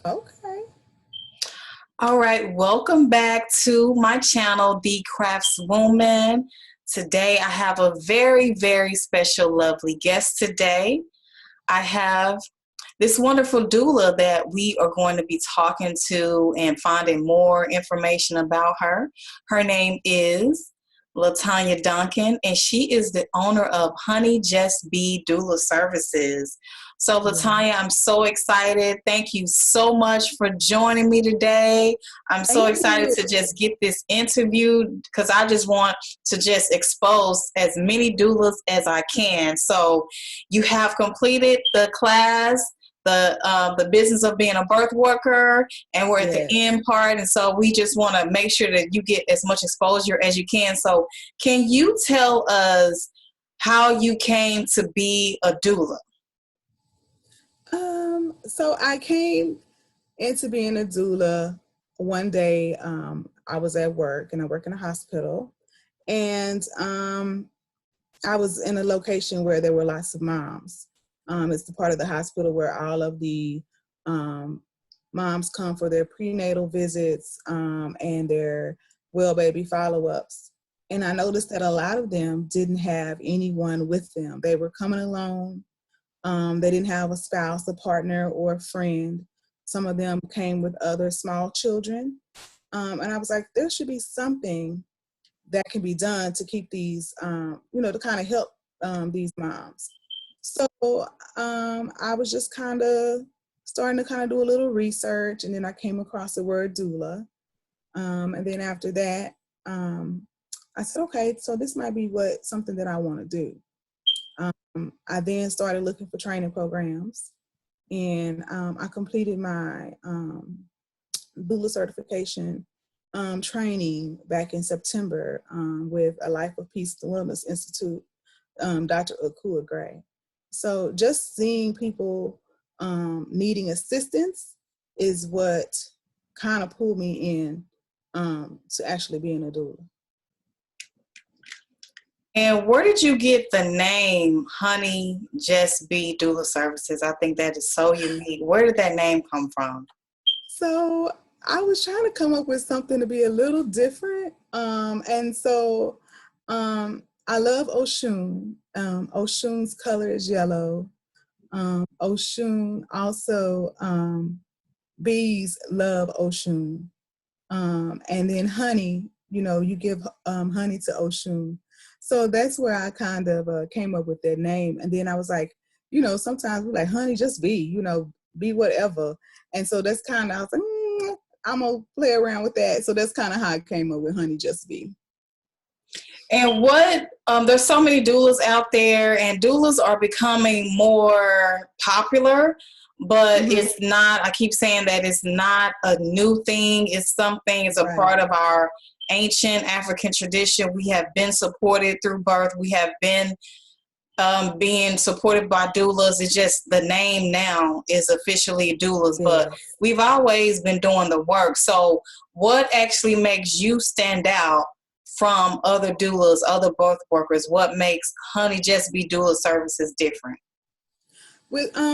Okay. All right, welcome back to my channel, The Craftswoman. Today I have a very, very special, lovely guest today. I have this wonderful doula that we are going to be talking to and finding more information about her. Her name is Latanya Duncan, and she is the owner of HoneyJustBee Doula Services. So, Yeah. Latanya, I'm so excited. Thank you so much for joining me today. I'm so Thank excited you. to just get this interview because I just want to just expose as many doulas as I can. So, you have completed the class, the business of being a birth worker, and we're at the Yes. end part, and so we just want to make sure that you get as much exposure as you can. So can you tell us how you came to be a doula? So I came into being a doula one day. I was at work and I work in a hospital, and I was in a location where there were lots of moms. It's the part of the hospital where all of the um, moms come for their prenatal visits and their well baby follow-ups. And I noticed that a lot of them didn't have anyone with them. They were coming alone. They didn't have a spouse, a partner, or a friend. Some of them came with other small children. And I was like, there should be something that can be done to keep these, to kind of help these moms. So I was just kind of starting to kind of do a little research, and then I came across the word doula. And then after that, I said, okay, so this might be something that I want to do. I then started looking for training programs, and I completed my doula certification training back in September with A Life of Peace the Wellness Institute, Dr. Akua Gray. So just seeing people needing assistance is what kind of pulled me in to actually being a doula. And where did you get the name Honey Just Be Doula Services? I think that is so unique. Where did that name come from? So I was trying to come up with something to be a little different. And so I love Oshun. Oshun's color is yellow. Oshun also, bees love Oshun. And then honey, you give honey to Oshun. So that's where I kind of came up with that name. And then I was like, sometimes we're like, honey, just be, be whatever. And so that's kind of, I was like, I'm going to play around with that. So that's kind of how I came up with HoneyJustBee. And there's so many doulas out there, and doulas are becoming more popular, but Mm-hmm. it's not, I keep saying that it's not a new thing. It's a Right. part of our ancient African tradition. We have been supported through birth. We have been being supported by doulas. It's just the name now is officially doulas, but Yes. we've always been doing the work. So what actually makes you stand out from other doulas, other birth workers? What makes HoneyJustBee Doula Services different?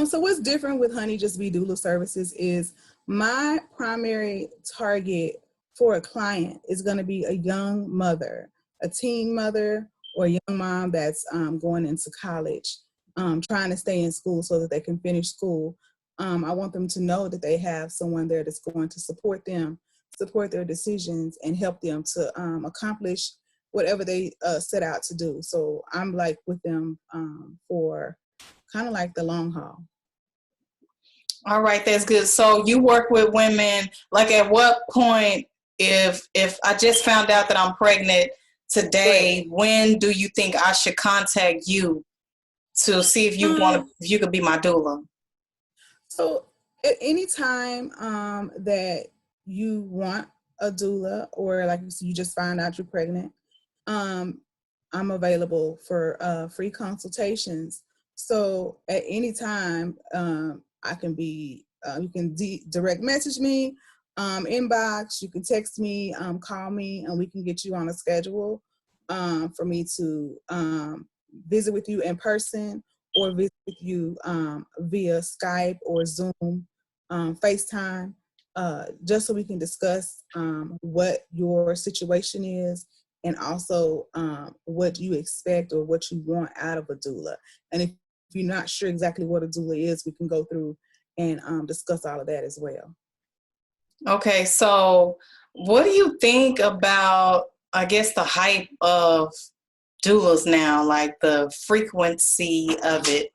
So what's different with HoneyJustBee Doula Services is my primary target for a client is going to be a young mother, a teen mother, or a young mom that's going into college, trying to stay in school so that they can finish school. I want them to know that they have someone there that's going to support them, support their decisions, and help them to accomplish whatever they set out to do. So I'm like with them for kind of like the long haul. All right, that's good. So you work with women, like at what point, if I just found out that I'm pregnant Right. today, when do you think I should contact you to see if if you could be my doula? So at any time that you want a doula, or like you just find out you're pregnant, um, I'm available for free consultations. So at any time, I can be, you can direct message me, inbox, you can text me, call me, and we can get you on a schedule for me to visit with you in person or visit with you via Skype or Zoom. FaceTime, just so we can discuss what your situation is, and also what you expect or what you want out of a doula. And if you're not sure exactly what a doula is, we can go through and discuss all of that as well. Okay, so what do you think about, I guess, the hype of doulas now, like the frequency of it?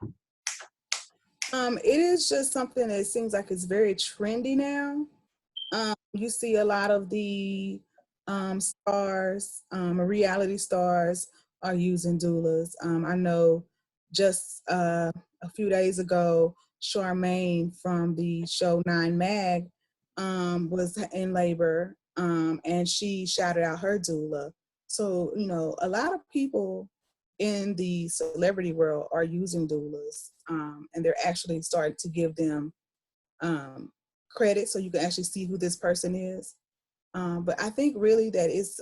It is just something that seems like it's very trendy now. You see a lot of the stars, reality stars are using doulas. I know just a few days ago, Charmaine from the show 9 Mag was in labor, and she shouted out her doula. So, you know, a lot of people in the celebrity world are using doulas, and they're actually starting to give them credit so you can actually see who this person is. But I think really that it's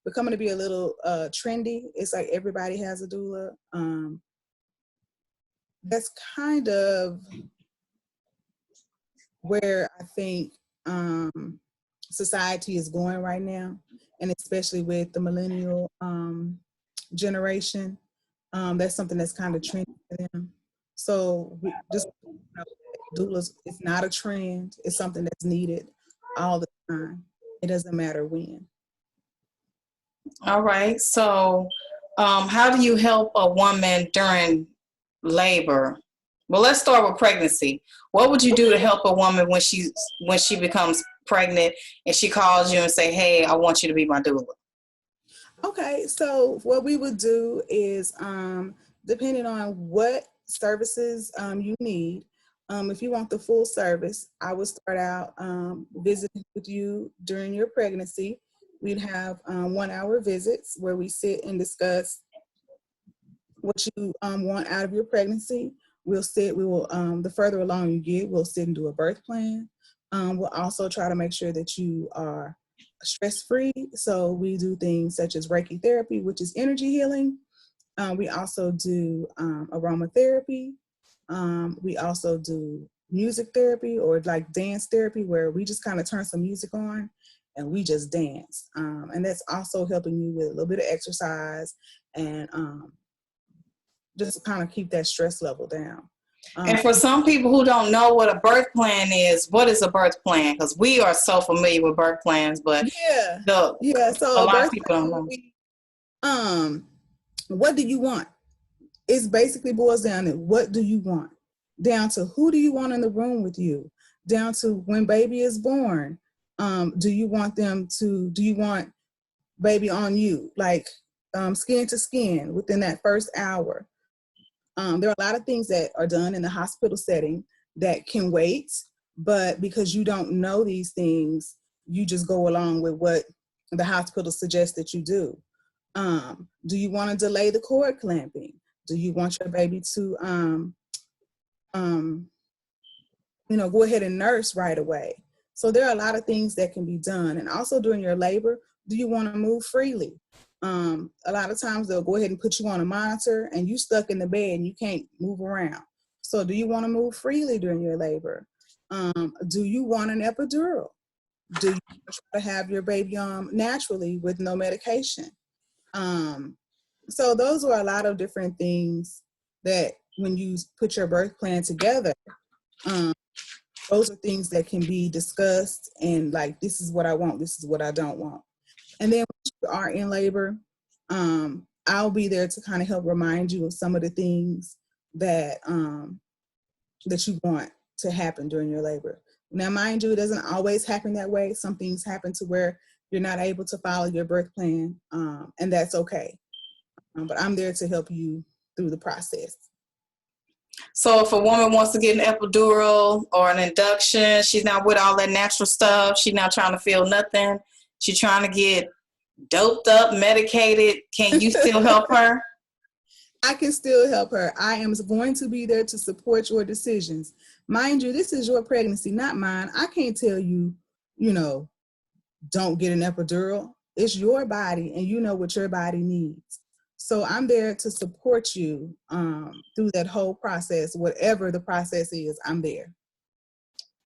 becoming to be a little trendy. It's like everybody has a doula. That's kind of where I think society is going right now, and especially with the millennial generation. That's something that's kind of trendy for them. So we just, you know, doulas, it's not a trend. It's something that's needed all the time. It doesn't matter when. All right, so how do you help a woman during labor? Well, let's start with pregnancy. What would you do to help a woman when she becomes pregnant and she calls you and say, "Hey, I want you to be my doula"? Okay, so what we would do is, depending on what services you need, if you want the full service, I would start out visiting with you during your pregnancy. We'd have 1 hour visits where we sit and discuss what you want out of your pregnancy. We will, the further along you get, we'll sit and do a birth plan. We'll also try to make sure that you are stress-free. So we do things such as Reiki therapy, which is energy healing. We also do aromatherapy. We also do music therapy, or like dance therapy, where we just kind of turn some music on and we just dance. And that's also helping you with a little bit of exercise and just to kind of keep that stress level down. And for some people who don't know what a birth plan is, what is a birth plan? Because we are so familiar with birth plans, but yeah. So a a lot of birth people plan don't would know. be, what do you want? It basically boils down to what do you want, down to who do you want in the room with you, down to when baby is born. Do you want baby on you, like skin to skin within that first hour? There are a lot of things that are done in the hospital setting that can wait, but because you don't know these things, you just go along with what the hospital suggests that you do. Do you want to delay the cord clamping? Do you want your baby to, go ahead and nurse right away? So there are a lot of things that can be done. And also during your labor, do you want to move freely? A lot of times they'll go ahead and put you on a monitor and you stuck in the bed and you can't move around. So do you want to move freely during your labor? Do you want an epidural? Do you try to have your baby naturally with no medication? So those are a lot of different things that when you put your birth plan together, those are things that can be discussed and like, this is what I want, this is what I don't want. And then once you are in labor, I'll be there to kind of help remind you of some of the things that that you want to happen during your labor. Now, mind you, it doesn't always happen that way. Some things happen to where you're not able to follow your birth plan, and that's okay. But I'm there to help you through the process. So if a woman wants to get an epidural or an induction, she's not with all that natural stuff. She's not trying to feel nothing. She's trying to get doped up, medicated. Can you still help her? I can still help her. I am going to be there to support your decisions. Mind you, this is your pregnancy, not mine. I can't tell you, don't get an epidural. It's your body and you know what your body needs. So I'm there to support you through that whole process. Whatever the process is, I'm there.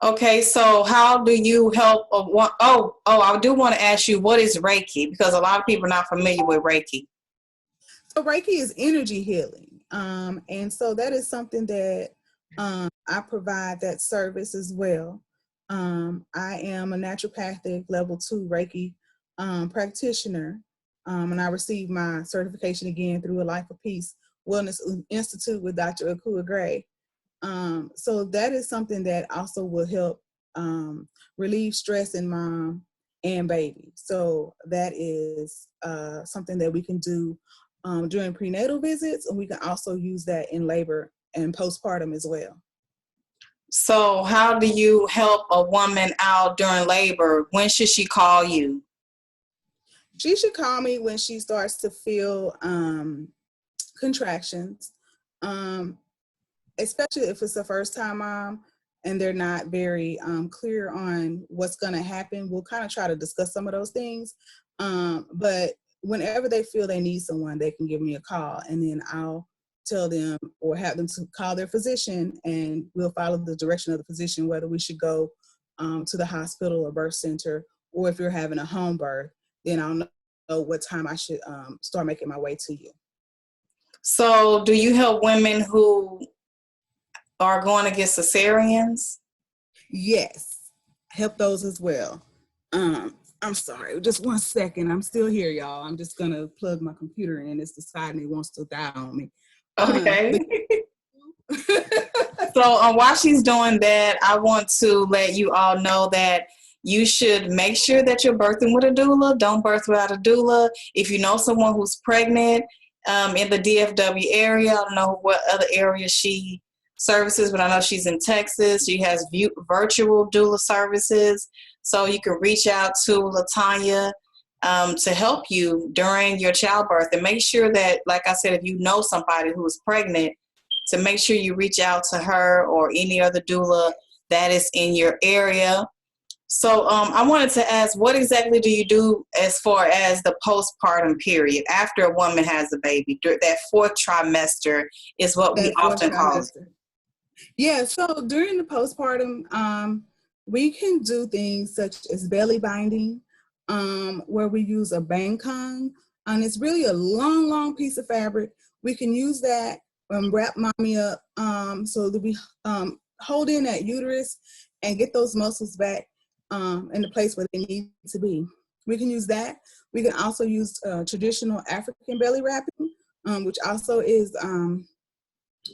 Okay, so how do you help? I do want to ask you, what is Reiki? Because a lot of people are not familiar with Reiki. So Reiki is energy healing. And so that is something that I provide that service as well. I am a naturopathic level 2 Reiki practitioner. And I received my certification again through a Life of Peace Wellness Institute with Dr. Akua Gray. So that is something that also will help relieve stress in mom and baby. So that is something that we can do during prenatal visits, and we can also use that in labor and postpartum as well. So how do you help a woman out during labor? When should she call you? She should call me when she starts to feel contractions, especially if it's a first time mom and they're not very clear on what's going to happen. We'll kind of try to discuss some of those things. But whenever they feel they need someone, they can give me a call, and then I'll tell them or have them to call their physician, and we'll follow the direction of the physician, whether we should go to the hospital or birth center, or if you're having a home birth, then I'll know what time I should start making my way to you. So do you help women who are going to get cesareans? Yes, help those as well. I'm sorry, just one second. I'm still here, y'all. I'm just gonna plug my computer in. It's deciding it wants to die on me. Okay. So while she's doing that, I want to let you all know that you should make sure that you're birthing with a doula. Don't birth without a doula. If you know someone who's pregnant in the DFW area, I don't know what other area she services, but I know she's in Texas. She has virtual doula services. So you can reach out to Latanya to help you during your childbirth, and make sure that, like I said, if you know somebody who is pregnant, to make sure you reach out to her or any other doula that is in your area. So I wanted to ask, what exactly do you do as far as the postpartum period after a woman has a baby? That fourth trimester is what we often call it. Yeah, so during the postpartum, we can do things such as belly binding, where we use a bangkong, and it's really a long, long piece of fabric. We can use that and wrap mommy up so that we hold in that uterus and get those muscles back in the place where they need to be. We can use that. We can also use traditional African belly wrapping, which also is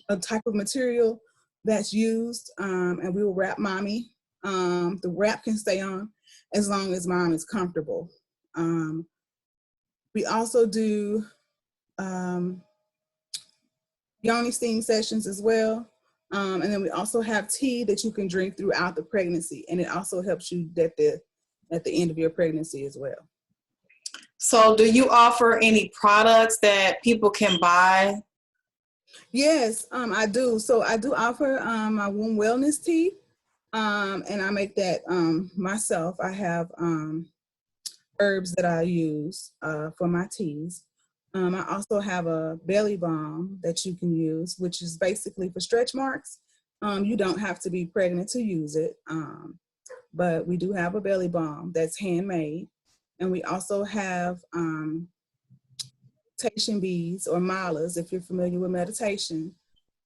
a type of material that's used, and we will wrap mommy. The wrap can stay on as long as mom is comfortable. We also do yoni steam sessions as well. And then we also have tea that you can drink throughout the pregnancy, and it also helps you at the end of your pregnancy as well. So do you offer any products that people can buy? Yes, I do. So I do offer my womb wellness tea, and I make that myself. I have herbs that I use for my teas. I also have a belly balm that you can use, which is basically for stretch marks. You don't have to be pregnant to use it, but we do have a belly balm that's handmade. And we also have meditation beads or malas, if you're familiar with meditation.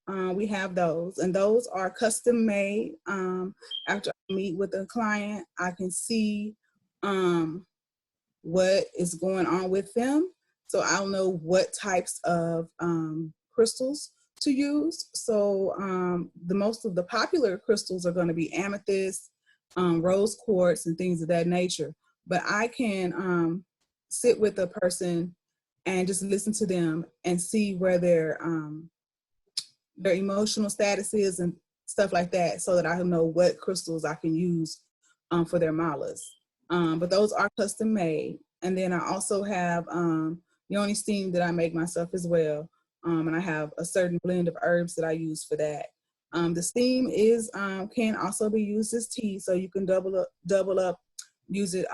We have those, and those are custom made. After I meet with a client, I can see what is going on with them. So I'll know what types of crystals to use. So the most of the popular crystals are going to be amethyst, rose quartz, and things of that nature. But I can sit with a person and just listen to them and see where their emotional status is and stuff like that, so that I know what crystals I can use for their malas. But those are custom made. And then I also have yoni steam that I make myself as well. And I have a certain blend of herbs that I use for that. The steam is can also be used as tea, so you can double up, use it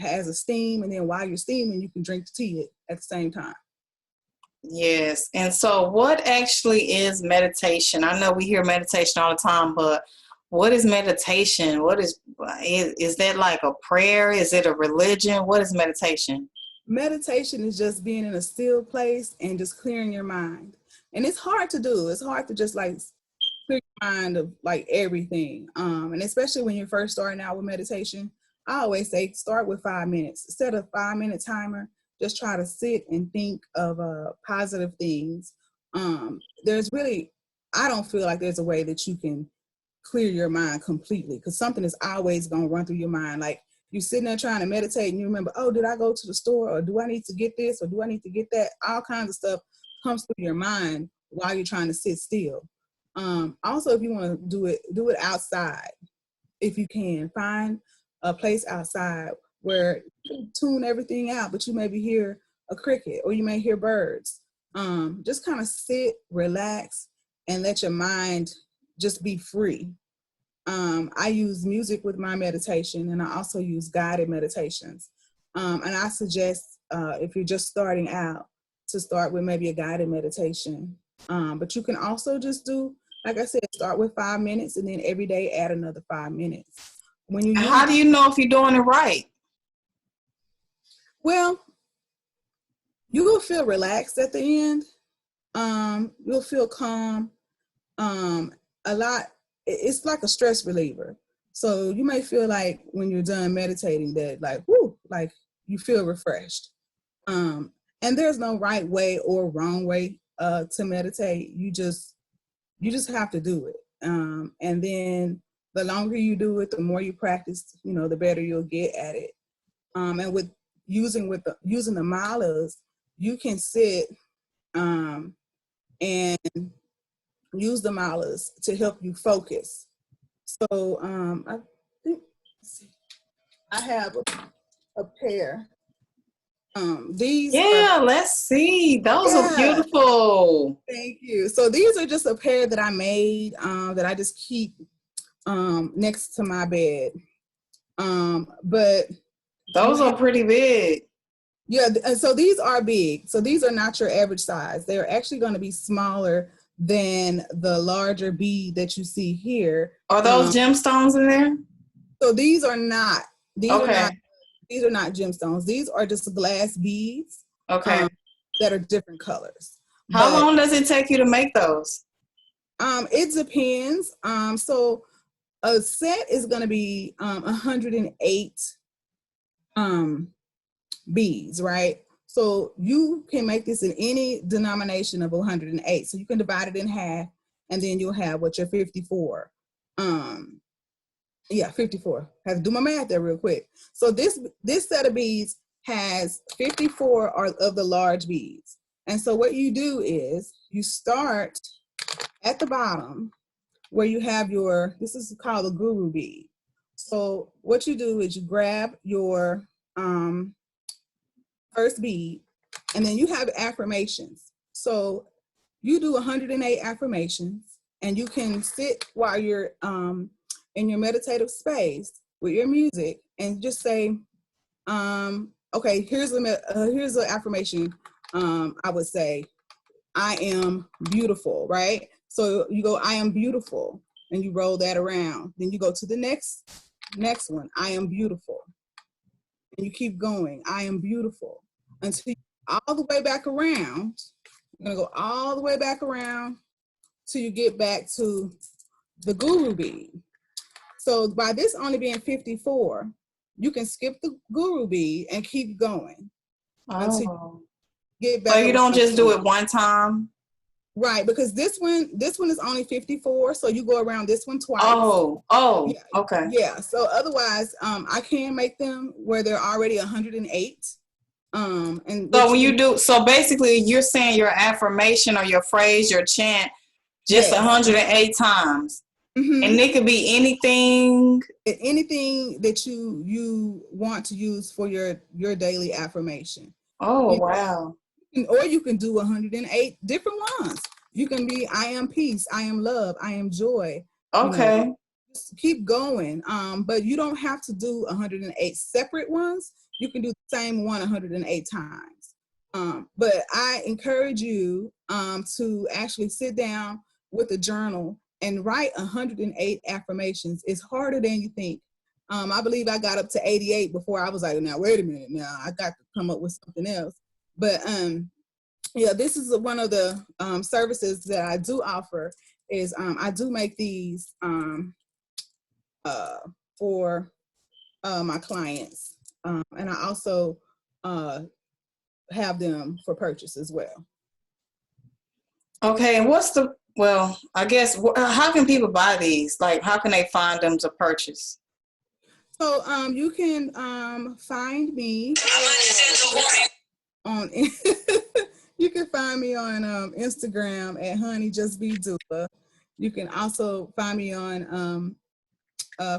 as a steam, and then while you're steaming, you can drink the tea at the same time. Yes. And so what actually is meditation? I know we hear meditation all the time, but What is meditation? What is that like a prayer? Is it a religion? What is meditation? Meditation is just being in a still place and just clearing your mind. And it's hard to do. It's hard to just like clear your mind of like everything. And especially when you're first starting out with meditation, I always say start with 5 minutes. Instead of 5 minute timer, just try to sit and think of positive things. There's really, I don't feel like there's a way that you can clear your mind completely, because something is always going to run through your mind. Like you're sitting there trying to meditate and you remember, oh, did I go to the store, or do I need to get this, or do I need to get that? All kinds of stuff comes through your mind while you're trying to sit still. Also, if you want to do it outside. If you can find a place outside where you can tune everything out, but you maybe hear a cricket or you may hear birds. Just kind of sit, relax, and let your mind just be free. I use music with my meditation, and I also use guided meditations. And I suggest if you're just starting out to start with maybe a guided meditation. But you can also just do, like I said, start with 5 minutes and then every day add another 5 minutes. How do you know if you're doing it right? Well, you will feel relaxed at the end. You'll feel calm. A lot, it's like a stress reliever. So you may feel like when you're done meditating that like, whoo, like you feel refreshed. And there's no right way or wrong way to meditate. You just have to do it. And then the longer you do it, the more you practice, the better you'll get at it. And with using the malas, you can sit and use the malas to help you focus. So I think, let's see, I have a pair. Let's see. Those are beautiful. Thank you. So these are just a pair that I made that I just keep next to my bed. But those are pretty big. Yeah, and so these are big. So these are not your average size. They're actually going to be smaller than the larger bead that you see here. Are those gemstones in there? So these are not. These are not gemstones. These are just glass beads. Okay. That are different colors. How long does it take you to make those? It depends. So a set is going to be 108 beads, right? So you can make this in any denomination of 108. So you can divide it in half, and then you'll have what your 54. 54. I have to do my math there real quick. So this set of beads has 54 of the large beads. And so what you do is you start at the bottom where you have this is called a guru bead. So what you do is you grab your first bead, and then you have affirmations. So you do 108 affirmations, and you can sit while you're in your meditative space with your music and just say, okay, here's the affirmation. I would say, I am beautiful, right? So you go, I am beautiful, and you roll that around. Then you go to the next one, I am beautiful. And you keep going, I am beautiful, until you all the way back around. You're gonna go all the way back around till you get back to the guru bead. So by this only being 54, you can skip the guru bead and keep going until you get back. So you don't just do it one time? Right, because this one is only 54, so you go around this one twice. Yeah, okay. Yeah, so otherwise, I can make them where they're already 108. And so when you do, so basically you're saying your affirmation or your phrase, your chant, just 108 times. Mm-hmm. And it could be anything that you want to use for your daily affirmation. Wow. Or you can do 108 different ones. You can be, I am peace, I am love, I am joy. Okay. Just keep going. But you don't have to do 108 separate ones. You can do the same one 108 times. But I encourage you to actually sit down with a journal and write 108 affirmations. It's harder than you think. I believe I got up to 88 before I was like, now wait a minute, now I got to come up with something else. But yeah, this is one of the services that I do offer. Is I do make these for my clients, and I also have them for purchase as well. Okay, and I guess, how can people buy these? Like, how can they find them to purchase? So you can find me on you can find me on Instagram at HoneyJustBee Doula. You can also find me on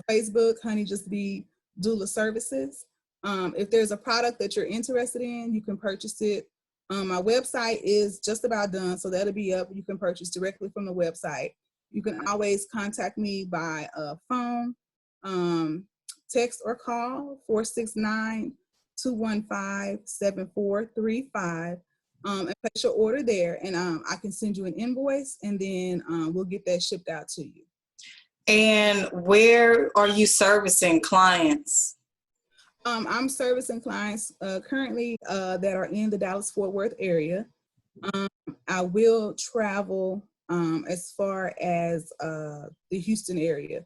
Facebook, HoneyJustBee Doula Services. If there's a product that you're interested in, you can purchase it. My website is just about done, so that'll be up. You can purchase directly from the website. You can always contact me by phone, text or call 469-215-7435, and place your order there, and I can send you an invoice, and then we'll get that shipped out to you. And where are you servicing clients? I'm servicing clients currently that are in the Dallas-Fort Worth area. I will travel as far as the Houston area,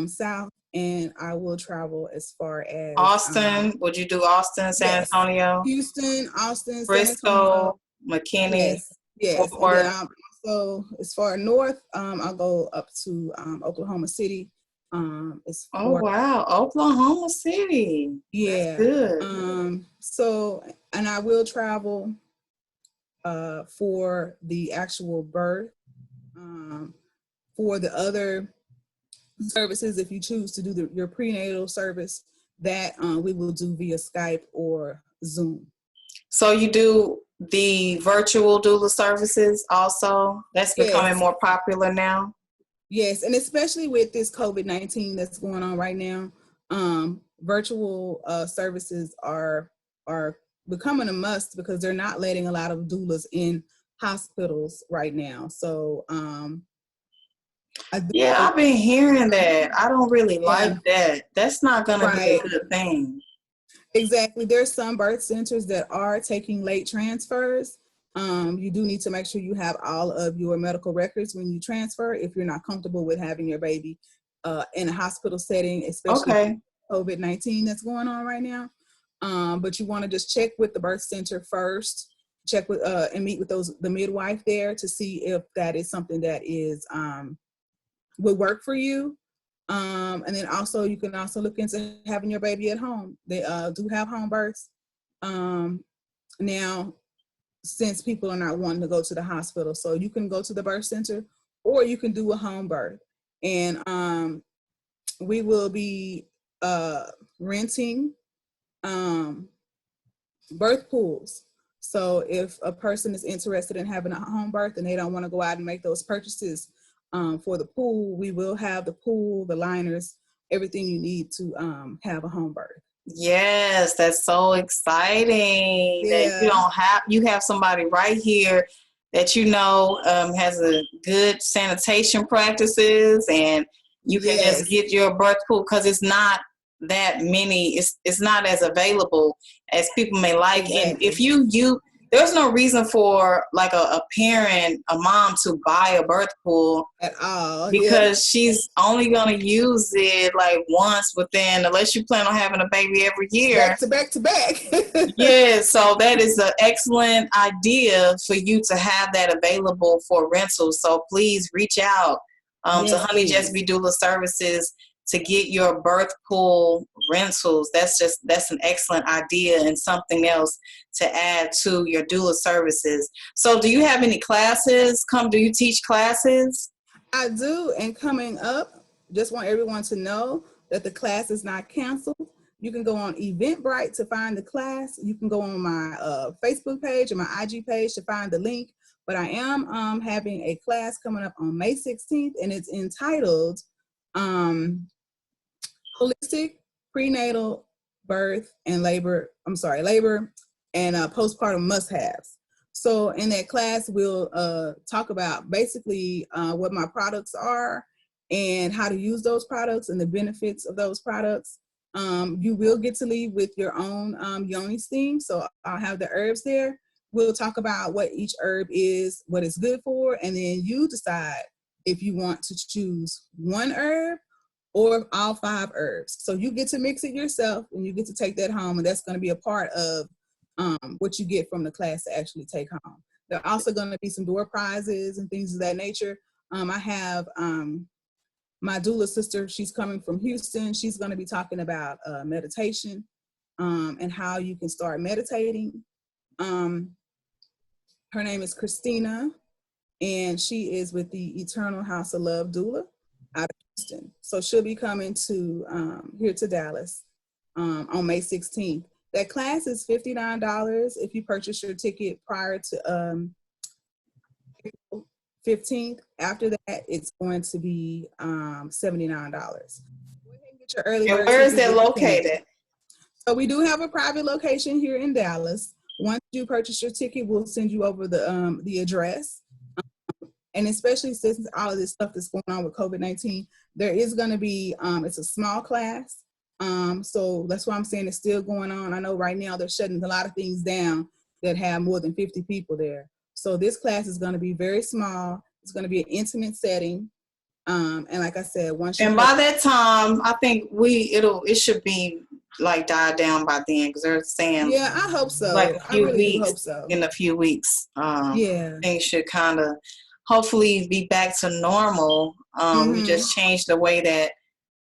south, and I will travel as far as Austin. Would you do Austin, San Antonio? Houston, Austin, Bristol, McKinney, yes. Fort Worth. And then so as far north, I'll go up to Oklahoma City. Oh wow, Oklahoma City. Yeah. That's good. So, and I will travel for the actual birth. For the other services, if you choose to do your prenatal service, that we will do via Skype or Zoom. So you do the virtual doula services also? That's becoming more popular now? Yes, and especially with this COVID-19 that's going on right now, virtual services are becoming a must because they're not letting a lot of doulas in hospitals right now. So I've been hearing that. I don't really like that. That's not gonna be a good thing. Exactly. There's some birth centers that are taking late transfers. You do need to make sure you have all of your medical records when you transfer if you're not comfortable with having your baby in a hospital setting, especially COVID-19 that's going on right now. But you want to just check with the birth center first, check with and meet with the midwife there to see if that is something that is would work for you. And then also you can also look into having your baby at home. They do have home births now, since people are not wanting to go to the hospital. So you can go to the birth center or you can do a home birth. And we will be renting birth pools. So if a person is interested in having a home birth and they don't want to go out and make those purchases for the pool, we will have the pool, the liners, everything you need to have a home birth. Yes, that's so exciting that you have somebody right here that has a good sanitation practices, and you can just get your birth pool, because it's not that many, it's not as available as people may like. And if there's no reason for like a parent, a mom, to buy a birth pool at all, because she's only going to use it like once unless you plan on having a baby every year. Back to back. Yeah, so that is an excellent idea for you to have that available for rental. So please reach out to HoneyJustBee Doula Services to get your birth pool rentals. That's an excellent idea and something else to add to your doula services. So do you have any classes? Do you teach classes? I do, and coming up, just want everyone to know that the class is not canceled. You can go on Eventbrite to find the class. You can go on my Facebook page or my IG page to find the link. But I am having a class coming up on May 16th, and it's entitled Holistic Prenatal Birth and Labor and Postpartum Must-Haves. So in that class, we'll talk about basically what my products are and how to use those products and the benefits of those products. You will get to leave with your own yoni steam. So I'll have the herbs there. We'll talk about what each herb is, what it's good for, and then you decide if you want to choose one herb or all 5 herbs. So you get to mix it yourself and you get to take that home, and that's going to be a part of what you get from the class to actually take home. There are also going to be some door prizes and things of that nature. I have my doula sister, she's coming from Houston. She's going to be talking about meditation and how you can start meditating. Her name is Christina, and she is with the Eternal House of Love Doula out of Houston. So she'll be coming to here to Dallas on May 16th. That class is $59 if you purchase your ticket prior to April 15th. After that, it's going to be $79. Go ahead and get your early bird. And where is that located? So we do have a private location here in Dallas. Once you purchase your ticket, we'll send you over the address. And especially since all of this stuff that's going on with COVID-19, there is going to be, it's a small class. So that's why I'm saying it's still going on. I know right now they're shutting a lot of things down that have more than 50 people there. So this class is going to be very small. It's going to be an intimate setting. And like I said, once you by that time, I think it should be like died down by then, because they're saying, yeah, I hope so. Like I really do hope so. In a few weeks, yeah, things should kind of hopefully be back to normal. We just changed the way that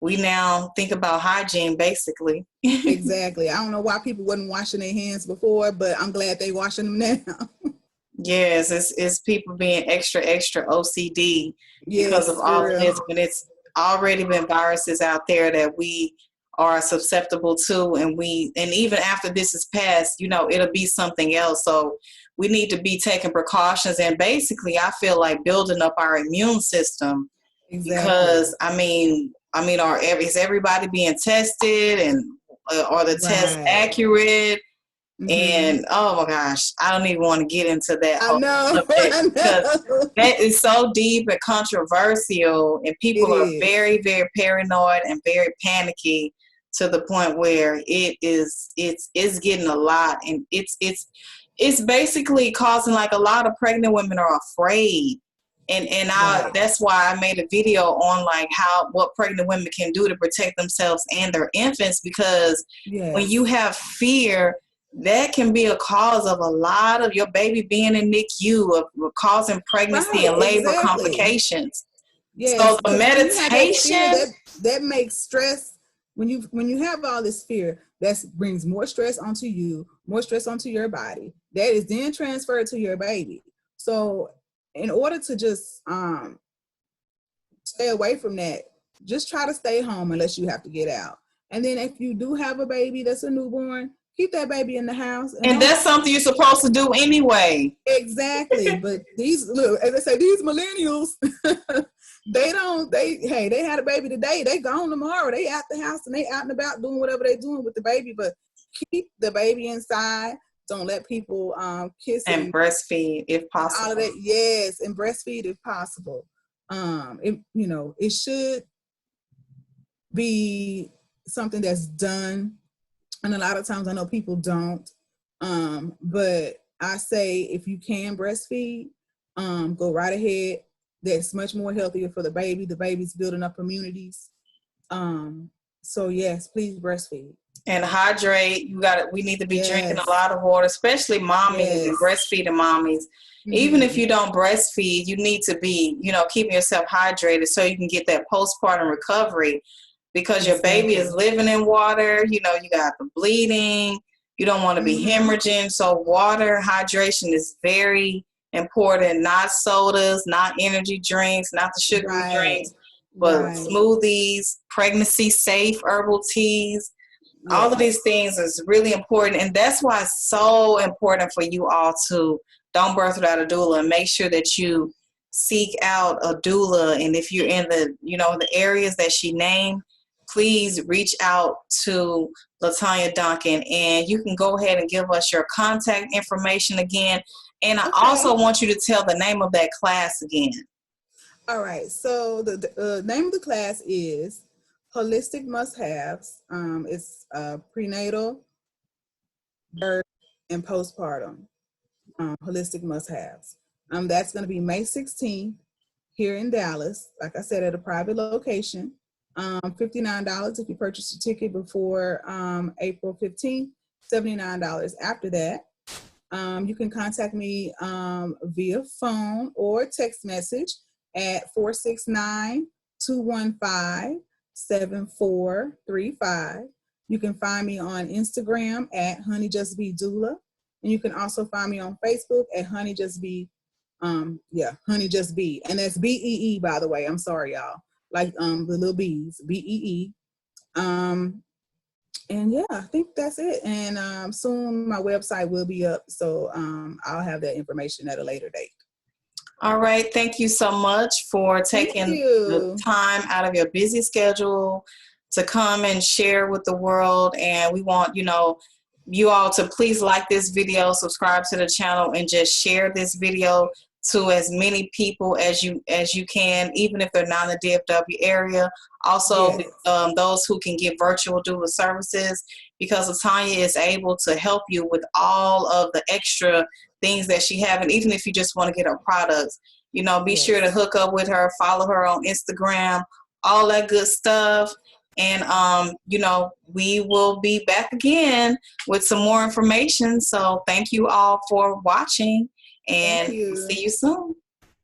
we now think about hygiene, basically. Exactly. I don't know why people wasn't washing their hands before, but I'm glad they washing them now. Yes, it's people being extra OCD because of all of this, but it's already been viruses out there that we are susceptible to, and even after this is passed, it'll be something else. So we need to be taking precautions, and basically I feel like building up our immune system. Exactly. Because is everybody being tested, and are the tests accurate? And oh my gosh, I don't even want to get into that. I know. Because that is so deep and controversial, and people are very, very paranoid and very panicky to the point where it's getting a lot, and it's basically causing, like, a lot of pregnant women are afraid. And that's why I made a video on like what pregnant women can do to protect themselves and their infants, because when you have fear, that can be a cause of a lot of your baby being in NICU, of causing pregnancy and labor complications. Yes, so the meditation that makes stress. When you have all this fear, that brings more stress onto you, more stress onto your body. That is then transferred to your baby. So in order to just stay away from that, just try to stay home unless you have to get out. And then if you do have a baby that's a newborn, keep that baby in the house. And that's something you're supposed to do anyway. Exactly. But these millennials, they had a baby today, they gone tomorrow. They out the house and they out and about doing whatever they're doing with the baby. But keep the baby inside. Don't let people kiss and breastfeed if possible. All of that, yes, and breastfeed if possible. It should be something that's done, and a lot of times I know people don't. But I say if you can breastfeed, go right ahead. That's much more healthier for the baby. The baby's building up immunities. So yes, please breastfeed. And hydrate. We need to be drinking a lot of water, especially mommies and breastfeeding mommies. Even if you don't breastfeed, you need to be, keeping yourself hydrated so you can get that postpartum recovery, because your baby is living in water. You got the bleeding. You don't want to be hemorrhaging. So water, hydration is very important. Not sodas, not energy drinks, not the sugary drinks, but smoothies, pregnancy safe herbal teas. All of these things is really important, and that's why it's so important for you all to don't birth without a doula, and make sure that you seek out a doula. And if you're in the areas that she named, please reach out to Latanya Duncan, and you can go ahead and give us your contact information again. And I Okay. also want you to tell the name of that class again. All right. So the name of the class is Holistic Must-Haves. It's prenatal, birth, and postpartum. Holistic Must-Haves. That's going to be May 16th here in Dallas. Like I said, at a private location. $59 if you purchase a ticket before April 15th. $79 after that. You can contact me via phone or text message at 469-215-7435. You can find me on Instagram at HoneyJustBee Doula. And you can also find me on Facebook at HoneyJustBee. HoneyJustBee. And that's BEE, by the way. I'm sorry, y'all. Like the little bees, BEE. And yeah, I think that's it. And soon my website will be up. So I'll have that information at a later date. All right. Thank you so much for taking the time out of your busy schedule to come and share with the world. And we want, you all to please like this video, subscribe to the channel, and just share this video to as many people as you can, even if they're not in the DFW area. Also, yes. Those who can get virtual doula services, because Latanya is able to help you with all of the extra things that she has. And even if you just want to get her products, be yes. sure to hook up with her, follow her on Instagram, all that good stuff. And, we will be back again with some more information. So thank you all for watching, and see you soon.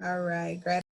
All right.